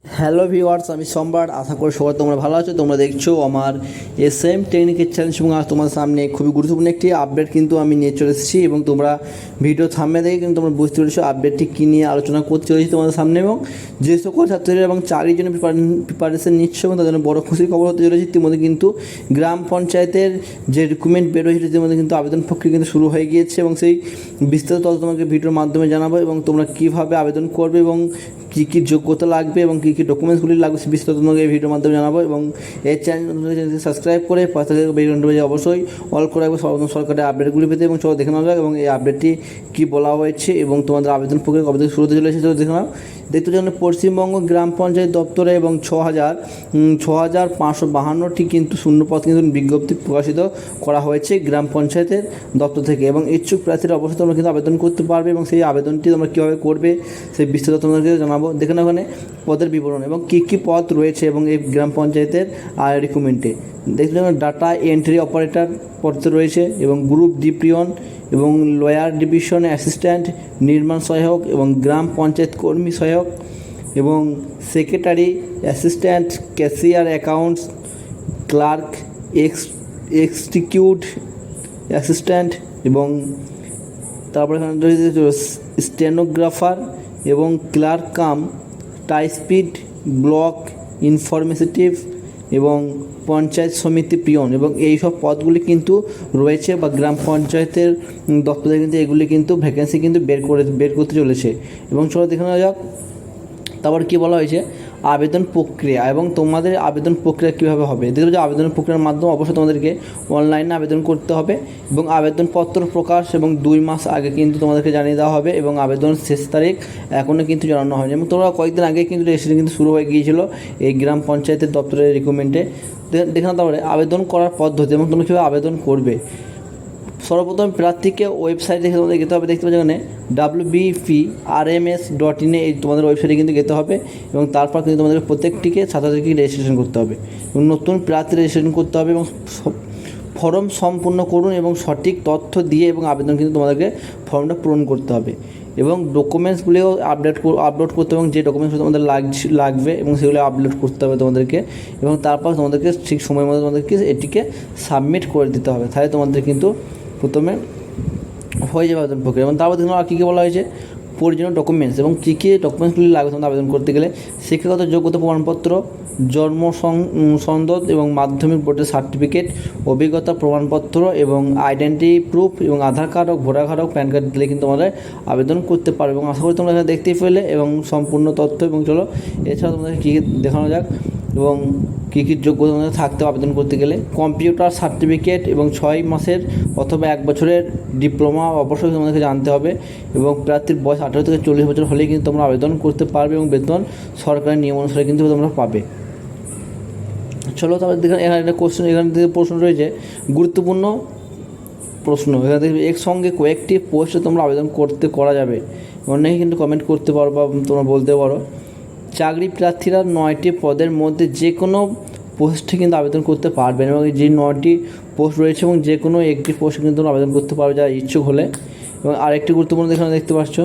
Hello viewers, আমি সম্রাট। আশা করি সবাই তোমরা ভালো আছো। তোমরা দেখছো আমার SM টেকনিকের চ্যালেঞ্জ এবং আজ তোমাদের সামনে খুবই গুরুত্বপূর্ণ একটি আপডেট কিন্তু আমি নিয়ে চলে এসেছি এবং তোমরা ভিডিও থামে দেখে কিন্তু তোমরা বুঝতে পেরেছো আপডেটটি কী নিয়ে আলোচনা করতে চলেছি তোমাদের সামনে। এবং যে সকল ছাত্রীরা এবং চাকরির জন্য প্রিপারেশন নিচ্ছে এবং তাদের জন্য বড় খুশির খবর হতে চলেছে। ইতিমধ্যে কিন্তু গ্রাম পঞ্চায়েতের যে রিক্রুটমেন্ট বেরোয়েছে ইতিমধ্যে কিন্তু আবেদন প্রক্রিয়া কিন্তু শুরু হয়ে গিয়েছে এবং সেই বিস্তারিত তথ্য তোমাকে ভিডিওর মাধ্যমে জানাবো এবং তোমরা কীভাবে আবেদন করবে এবং কী কী যোগ্যতা লাগবে এবং কী কী ডকুমেন্টসগুলি লাগবে সে বিস্তারিত তোমাকে এই ভিডিওর মাধ্যমে জানাবো। এবং এই চ্যানেলটি সাবস্ক্রাইব করে পাশে থেকে ভিডিওটি অবশ্যই অল করে রাখবে সরকারের আপডেটগুলি পেতে। এবং চলো দেখে নেওয়া যাক এবং এই আপডেটটি কী বলা হয়েছে এবং তোমাদের আবেদন প্রক্রিয়া কবে থেকে শুরু হতে চলেছে চলো দেখে নাও। দেখতে জন্য পশ্চিমবঙ্গ গ্রাম পঞ্চায়েত দপ্তরে এবং 6,552টি কিন্তু শূন্যপদ কিন্তু বিজ্ঞপ্তি প্রকাশিত করা হয়েছে গ্রাম পঞ্চায়েতের দপ্তর থেকে। এবং ইচ্ছুক প্রার্থীরা অবশ্যই তোমরা কিন্তু আবেদন করতে পারবে এবং সেই আবেদনটি তোমরা কীভাবে করবে সেই বিস্তারিত তোমাদেরকে জানাবো। দেখে নাও ওখানে পদের বিবরণ এবং কী কী পদ রয়েছে এবং এই গ্রাম পঞ্চায়েতের রিক্রুটমেন্টে দেখতে ডাটা এন্ট্রি অপারেটর পদ রয়েছে এবং গ্রুপ ডি পিয়ন এবং লয়ার ডিভিশন অ্যাসিস্ট্যান্ট, নির্মাণ সহায়ক এবং গ্রাম পঞ্চায়েত কর্মী সহায়ক এবং secretary, assistant, cashier, accounts clerk, executive assistant এবং তারপরে এখানে রয়েছে স্টেনোগ্রাফার এবং clerk cum typist, block informative এবং পঞ্চায়েত সমিতি পিয়ন এবং এই সব পদগুলি কিন্তু রয়েছে বা গ্রাম পঞ্চায়েতের দপ্তরে কিন্তু এগুলি কিন্তু ভ্যাকেন্সি কিন্তু বের করতে চলেছে। এবং চলো দেখে নেওয়া যাক তারপর কী বলা হয়েছে আবেদন প্রক্রিয়া এবং তোমাদের আবেদন প্রক্রিয়া কীভাবে হবে। দেখো যে আবেদন প্রক্রিয়ার মাধ্যমে অবশ্যই তোমাদেরকে অনলাইনে আবেদন করতে হবে এবং আবেদনপত্র প্রকাশ এবং 2 মাস আগে কিন্তু তোমাদেরকে জানিয়ে দেওয়া হবে এবং আবেদন শেষ তারিখ এখনও কিন্তু জানানো হয়নি। এবং তোমরা কয়েকদিন আগে কিন্তু রেজিস্ট্রেশন কিন্তু শুরু হয়ে গিয়েছিল এই গ্রাম পঞ্চায়েতের দপ্তরের রিক্রুটমেন্টে। দেখে নাও তারপরে আবেদন করার পদ্ধতি এবং তোমরা কীভাবে আবেদন করবে। সর্বপ্রথম প্রার্থীকে ওয়েবসাইট দেখে তোমাদের যেতে হবে। দেখতে পাচ্ছ এখানে wbprms.in এই তোমাদের ওয়েবসাইটে কিন্তু যেতে হবে এবং তারপর কিন্তু তোমাদের প্রত্যেকটিকে ছাত্রদেরকে রেজিস্ট্রেশন করতে হবে এবং নতুন প্রার্থী রেজিস্ট্রেশন করতে হবে এবং ফর্ম সম্পূর্ণ করুন এবং সঠিক তথ্য দিয়ে এবং আবেদন কিন্তু তোমাদেরকে ফর্মটা পূরণ করতে হবে এবং ডকুমেন্টসগুলিও আপলোড করতে হবে এবং যে ডকুমেন্টস তোমাদের লাগবে এবং সেগুলো আপলোড করতে হবে তোমাদেরকে এবং তারপর তোমাদেরকে ঠিক সময় মতো তোমাদেরকে এটিকে সাবমিট করে দিতে হবে। তাহলে তোমাদের কিন্তু প্রথমে হয়ে যাবে আবেদন প্রক্রিয়া। এবং তারপর দেখুন আর কী কী বলা হয়েছে প্রয়োজনীয় ডকুমেন্টস এবং কী কী ডকুমেন্টসগুলি লাগবে তোমাদের আবেদন করতে গেলে। শিক্ষাগত যোগ্যতা প্রমাণপত্র, জন্ম সনদ এবং মাধ্যমিক বোর্ডের সার্টিফিকেট, অভিজ্ঞতা প্রমাণপত্র এবং আইডেন্টি প্রুফ এবং আধার কার্ড ও ভোটার কার্ড ও প্যান কার্ড দিলে কিন্তু তোমরা আবেদন করতে পারবে। এবং আশা করি তোমরা এখানে দেখতেই পেলে এবং সম্পূর্ণ তথ্য। এবং চলো এছাড়া তোমাদের কী দেখানো যাক এবং কী কী যোগ্যতা তোমাদের থাকতে আবেদন করতে গেলে। কম্পিউটার সার্টিফিকেট এবং 6 মাসের অথবা 1 বছরের ডিপ্লোমা অবশ্যই তোমাদেরকে জানতে হবে এবং প্রার্থীর বয়স 18 থেকে 40 বছর হলেই কিন্তু তোমরা আবেদন করতে পারবে এবং বেতন সরকারি নিয়ম অনুসারে কিন্তু তোমরা পাবে। চলো তারপর দেখেন এখানে একটা কোশ্চেন, এখান থেকে প্রশ্ন রয়েছে গুরুত্বপূর্ণ প্রশ্ন। এখানে দেখবে একসঙ্গে কয়েকটি পোস্টে তোমরা আবেদন করা যাবে। অনেকেই কিন্তু কমেন্ট করতে পারো বা তোমরা বলতে পারো চাকরি প্রার্থীরা 9টি পদের মধ্যে যে কোনো পোস্টে কিন্তু আবেদন করতে পারবেন এবং যে 9টি পোস্ট রয়েছে এবং যে কোনো একটি পোস্টে কিন্তু তোমরা আবেদন করতে পারবে যারা ইচ্ছুক হলে। এবং আরেকটি গুরুত্বপূর্ণ এখানে দেখতে পাচ্ছ